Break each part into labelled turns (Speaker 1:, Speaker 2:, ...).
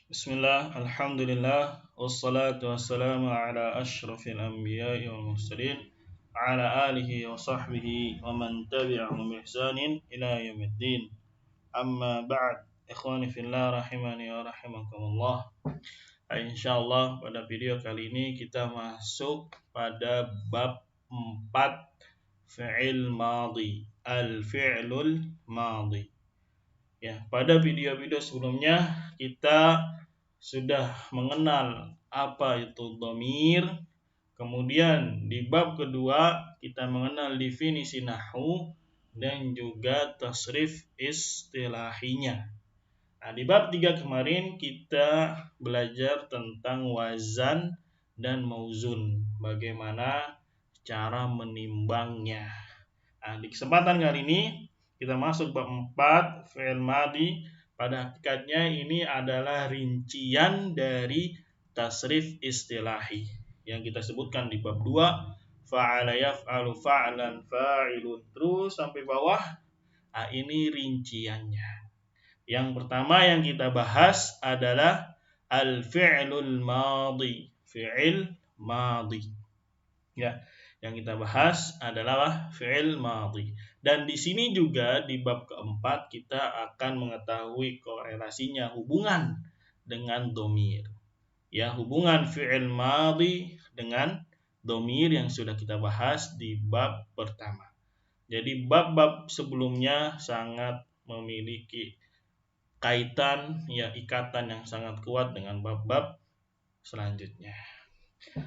Speaker 1: Bismillah, alhamdulillah, wassalatu wassalamu ala ashrafil anbiya'i wal mursalin, ala alihi wa sahbihi wa man tabi'ahum bi ihsanin ila yaumiddin. Amma ba'd, ikhwani fillah rahimani wa rahimakumullah. Insyaallah pada video kali ini kita masuk pada bab 4 fi'il madhi, al-fi'lul madhi. Ya, pada video-video sebelumnya kita sudah mengenal apa itu dhamir. Kemudian di bab kedua kita mengenal definisi nahwu dan juga tasrif istilahinya. Nah, di bab 3 kemarin kita belajar tentang wazan dan mauzun, bagaimana cara menimbangnya. Nah, di kesempatan kali ini kita masuk bab 4 fi'il madhi. Pada hakikatnya ini adalah rincian dari tasrif istilahi yang kita sebutkan di bab 2, fa'ala yaf'alu fa'lan fa'ilun, terus sampai bawah. Nah, ini rinciannya. Yang pertama yang kita bahas adalah al-fi'lul madhi, fi'il madhi. Ya, yang kita bahas adalah fi'il madhi. Dan di sini juga di bab keempat kita akan mengetahui korelasinya, hubungan dengan dhamir. Ya, hubungan fi'il madhi dengan dhamir yang sudah kita bahas di bab pertama. Jadi bab-bab sebelumnya sangat memiliki kaitan, ya, ikatan yang sangat kuat dengan bab-bab selanjutnya.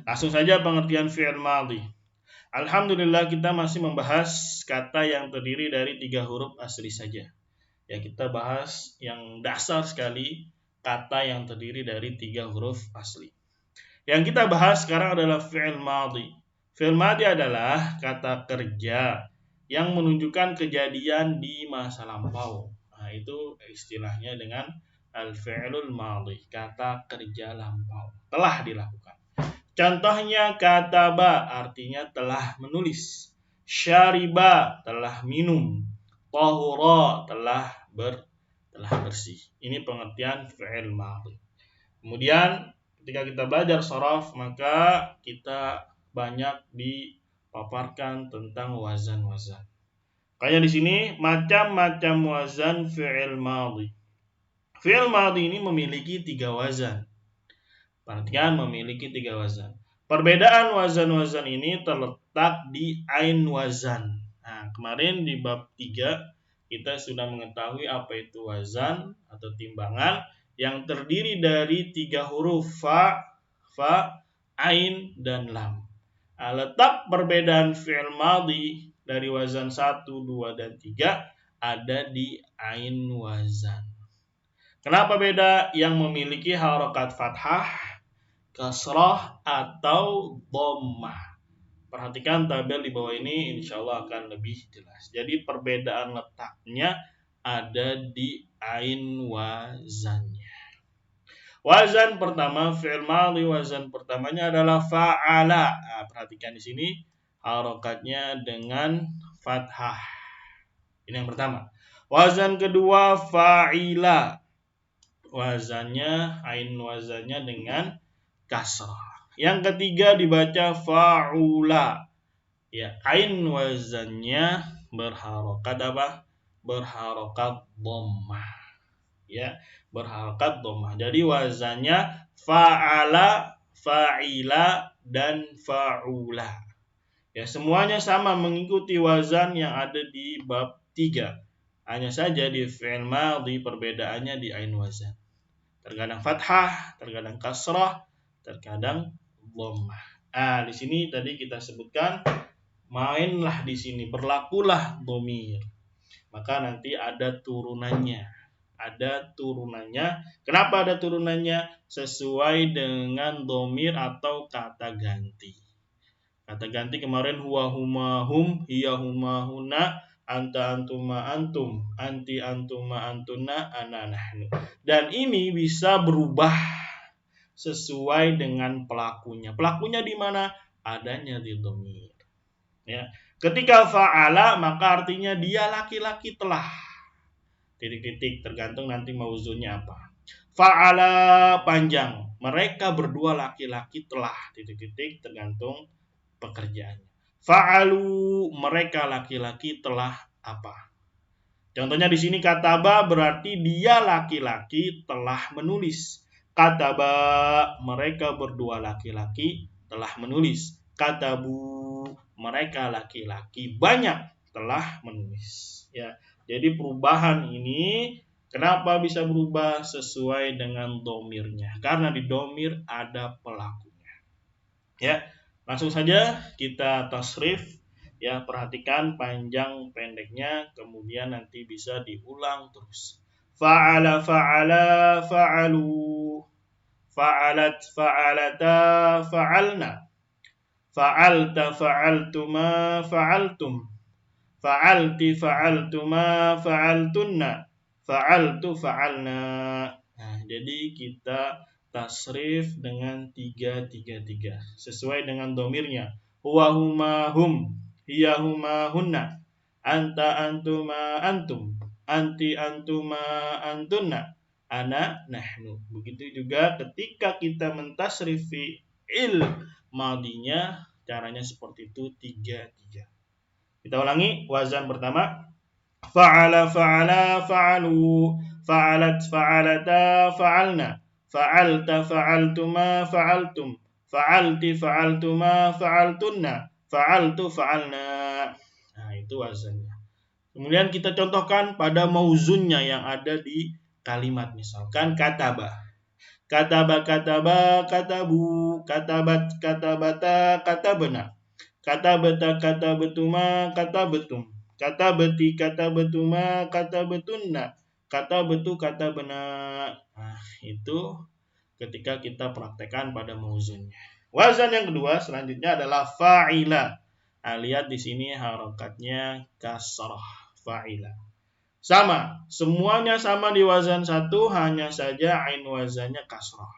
Speaker 1: Langsung saja pengertian fi'il madhi. Alhamdulillah kita masih membahas kata yang terdiri dari 3 huruf asli saja. Ya, kita bahas yang dasar sekali, kata yang terdiri dari 3 huruf asli. Yang kita bahas sekarang adalah fi'il madhi. Fi'il madhi adalah kata kerja yang menunjukkan kejadian di masa lampau. Nah, itu istilahnya dengan al-fi'lul madhi, kata kerja lampau, telah dilakukan. Contohnya kataba artinya telah menulis, syariba telah minum, tahura telah bersih. Ini pengertian fi'il madhi. Kemudian ketika kita belajar sharaf maka kita banyak dipaparkan tentang wazan-wazan. Kayak di sini macam-macam wazan fi'il madhi. Fi'il madhi ini memiliki 3 wazan. Perhatikan, memiliki 3 wazan. Perbedaan wazan-wazan ini terletak di ain wazan. Nah, kemarin di bab 3 kita sudah mengetahui apa itu wazan atau timbangan yang terdiri dari 3 huruf fa, ain, dan lam. Nah, letak perbedaan fi'il madhi dari wazan 1, 2, dan 3 ada di ain wazan. Kenapa beda? Yang memiliki harokat fathah, kasrah, atau dhammah. Perhatikan tabel di bawah ini, insya Allah akan lebih jelas. Jadi perbedaan letaknya ada di ain wazannya. Wazan pertama fi'il madhi, wazan pertamanya adalah fa'ala. Nah, perhatikan di sini harokatnya dengan fathah. Ini yang pertama. Wazan kedua fa'ila. Wazannya, ain wazannya dengan kasrah. Yang ketiga dibaca fa'ula. Ya, ain wazannya berharokat apa? Berharokat dhammah. Ya, berharokat dhammah. Jadi wazannya fa'ala, fa'ila, dan fa'ula. Ya, semuanya sama mengikuti wazan yang ada di bab 3. Hanya saja di fi'il madhi perbedaannya di ain wazan. Terkadang fathah, terkadang kasrah, terkadang dhammah. Nah, di sini tadi kita sebutkan mainlah di sini, berlakulah dhamir. Maka nanti ada turunannya. Ada turunannya. Kenapa ada turunannya? Sesuai dengan dhamir atau kata ganti. Kata ganti kemarin huwa huma hum, hiya huma huna, anta antuma antum, anti antuma antuna, ana nahnu. Dan ini bisa berubah sesuai dengan pelakunya. Pelakunya di mana? Adanya di dhamir. Ya. Ketika fa'ala maka artinya dia laki-laki telah. Titik-titik tergantung nanti mauzunnya apa. Fa'ala panjang. Mereka berdua laki-laki telah titik-titik tergantung pekerjaannya. Fa'alu mereka laki-laki telah apa? Contohnya di sini kataba berarti dia laki-laki telah menulis. Kataba mereka berdua laki-laki telah menulis. Katabu mereka laki-laki banyak telah menulis. Ya, jadi perubahan ini kenapa bisa berubah sesuai dengan domirnya? Karena di domir ada pelakunya. Ya, langsung saja kita tasrif. Ya, perhatikan panjang pendeknya, kemudian nanti bisa diulang terus. Fa'ala fa'ala fa'alu. Fa'alat fa'alata fa'alna. Fa'alta fa'altuma fa'altum. Fa'alti fa'altuma fa'altunna. Fa'altu fa'alna. Nah, jadi kita tasrif dengan 3-3-3 sesuai dengan domirnya. Huwa huma hum, hiya huma hunna, anta antuma antum, anti antuma antunna, ana nahnu. Begitu juga ketika kita mentasrif fi'il madinya, caranya seperti itu 3-3. Kita ulangi wazan pertama. Fa'ala fa'ala fa'alu, fa'alat fa'alata fa'alna, fa'alta fa'altuma fa'altum, fa'alti fa'altuma fa'altunna, fa'altu fa'alna. Nah, itu wazannya. Kemudian kita contohkan pada mauzunnya yang ada di kalimat, misalkan kataba. Kataba kataba katabu, katabat katabata katabna. Katabata katabatuma katabatum. Katabati katabatuma katabatunna. Katabetu katabna. Nah, itu ketika kita praktekkan pada mauzunnya. Wazan yang kedua selanjutnya adalah fa'ila. Nah, lihat di sini harokatnya kasrah, fa'ila. Sama, semuanya sama di wazan satu, hanya saja ain wazannya kasrah.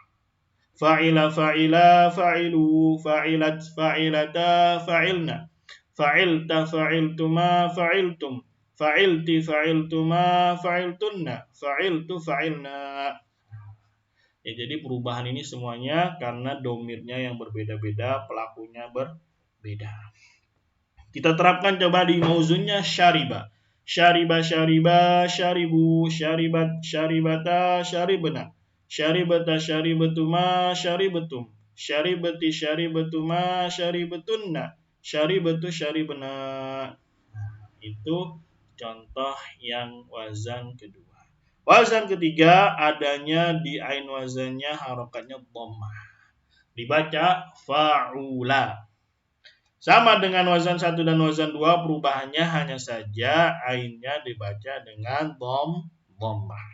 Speaker 1: Fa'ila fa'ila fa'ilu, fa'ilat fa'ilata fa'ilna, fa'ilta fa'iltuma fa'iltum, fa'ilti fa'iltuma fa'iltunna, fa'iltu fa'ilna. Ya, jadi perubahan ini semuanya karena domirnya yang berbeda-beda, pelakunya berbeda. Kita terapkan coba di mauzunnya syariba. Syariba syariba syaribu, syaribat syaribata syaribna. Syaribata syaribatuma syaribatum. Syaribati syaribatuma syaribatunna. Syaribatu syaribna. Itu contoh yang wazan kedua. Wazan ketiga adanya di ain wazannya harokatnya dhammah. Dibaca fa'ula. Sama dengan wazan 1 dan wazan 2, perubahannya hanya saja ainnya dibaca dengan dhammah.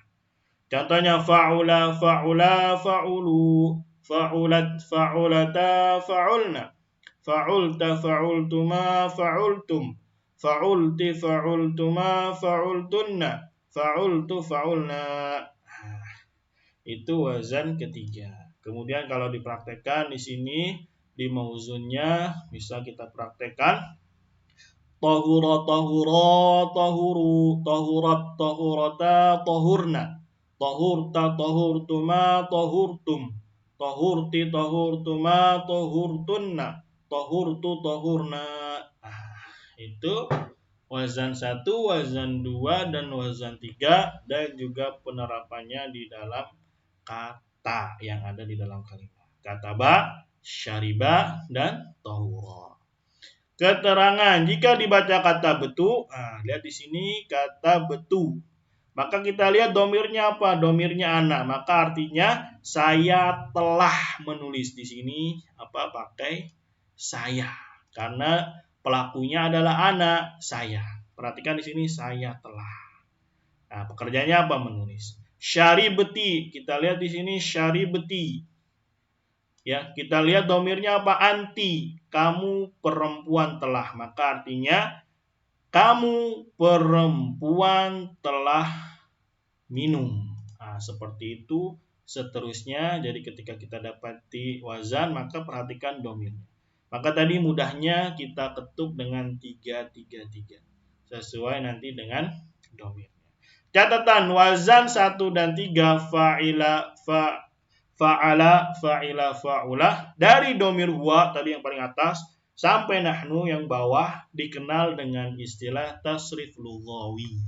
Speaker 1: Contohnya fa'ula fa'ula fa'ulu, fa'ulat fa'ulata fa'ulna, fa'ulta fa'ultuma fa'ultum, fa'ulti fa'ultuma fa'ultunna, fa'ultu fa'ulna. Itu wazan ketiga. Kemudian kalau dipraktekkan di sini di mauzunnya bisa kita praktekkan tahura tahura tahuru, tahurat tahurata tahurna, tahurta tahurtuma tahurtum, tahurti tahurtuma tahurtunna, tahurtu tahurna. Itu wazan 1, wazan 2, dan wazan 3, dan juga penerapannya di dalam kata yang ada di dalam kalimat. Kataba, syariba, dan tahura. Keterangan jika dibaca kata betu, lihat di sini kata betu. Maka kita lihat domirnya apa? Domirnya anak. Maka artinya saya telah menulis di sini apa? Pakai saya. Karena pelakunya adalah anak saya. Perhatikan di sini saya telah. Nah, pekerjaannya apa? Menulis. Syaribeti. Kita lihat di sini syaribeti. Ya, kita lihat domirnya apa? Anti. Kamu perempuan telah. Maka artinya kamu perempuan telah minum. Nah, seperti itu seterusnya. Jadi ketika kita dapati wazan, maka perhatikan domirnya. Maka tadi mudahnya kita ketuk dengan 3-3-3. Sesuai nanti dengan domirnya. Catatan wazan 1 dan 3 fa'ila fa'ulah dari domir huwa tadi yang paling atas sampai nahnu yang bawah dikenal dengan istilah tasrif lughawi.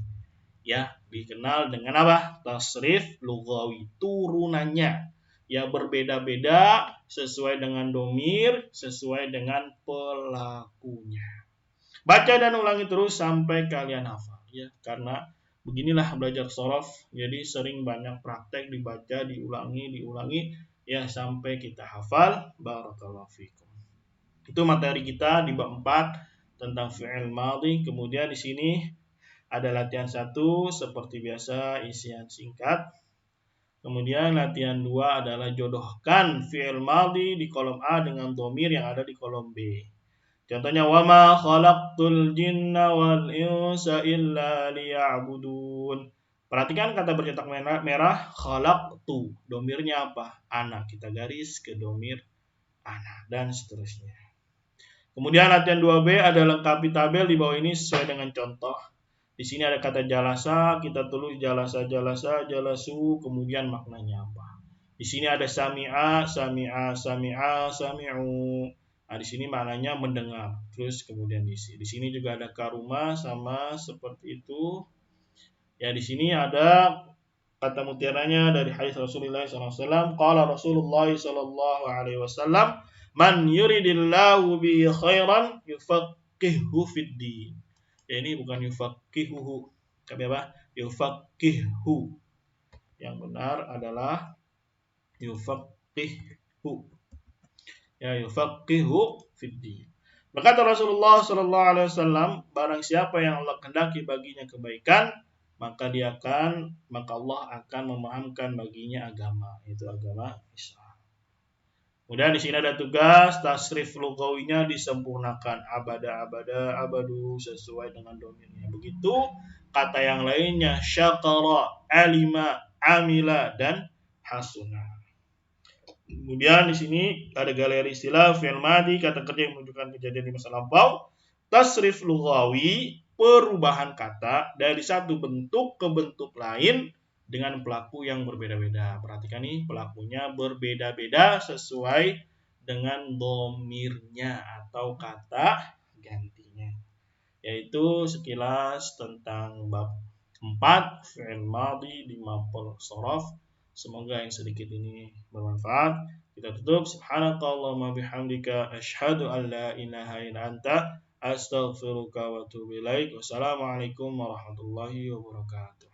Speaker 1: Ya, dikenal dengan apa? Tasrif lughawi, turunannya. Ya berbeda-beda sesuai dengan domir, sesuai dengan pelakunya. Baca dan ulangi terus sampai kalian hafal ya, karena beginilah belajar sorof. Jadi sering banyak praktek dibaca, diulangi ya sampai kita hafal. Barakallahu fikum. Itu materi kita di bab 4 tentang fi'il madhi. Kemudian di sini ada latihan 1 seperti biasa isian singkat. Kemudian latihan 2 adalah jodohkan fi'il madhi di kolom A dengan dhamir yang ada di kolom B. Contohnya wama khalaqtul jinna wal insa illa liya'budun. Perhatikan kata bercetak merah khalaqtu. Dhamirnya apa? Ana. Kita garis ke dhamir ana dan seterusnya. Kemudian latihan 2B ada lengkapi tabel di bawah ini sesuai dengan contoh. Di sini ada kata jalasa, kita tulis jalasa, jalasu, kemudian maknanya apa. Di sini ada sami'a, sami'u. Nah, di sini maknanya mendengar. Terus kemudian diisi. Di sini juga ada karuma sama seperti itu. Ya, di sini ada kata mutiranya dari hadis Rasulullah SAW. Qala Rasulullah SAW, man yuridillahu bi khairan yufaqihu fid din. Ya, ini bukan yufaqihuhu, tapi apa? Yufaqihu. Yang benar adalah yufaqihu. Ya, yufaqihu fid din. Berkata Rasulullah SAW, barang siapa yang Allah kehendaki baginya kebaikan, maka Allah akan memahamkan baginya agama, yaitu agama Islam. Kemudian di sini ada tugas tasrif lughawinya disempurnakan, abadu sesuai dengan domainnya. Begitu kata yang lainnya syakara, alima, amila dan hasuna. Kemudian di sini ada galeri istilah fi'il madhi, kata kerja yang menunjukkan kejadian di masa lampau. Tasrif lughawi, perubahan kata dari satu bentuk ke bentuk lain dengan pelaku yang berbeda-beda. Perhatikan nih, pelakunya berbeda-beda sesuai dengan domirnya atau kata gantinya. Yaitu sekilas tentang bab 4 fi'il madhi di mapel sorof. Semoga yang sedikit ini bermanfaat. Kita tutup. Subhanakallahumma bihamdika asyhadu an la ilaha illa anta astaghfiruka wa atubu ilaik. Wassalamualaikum warahmatullahi wabarakatuh.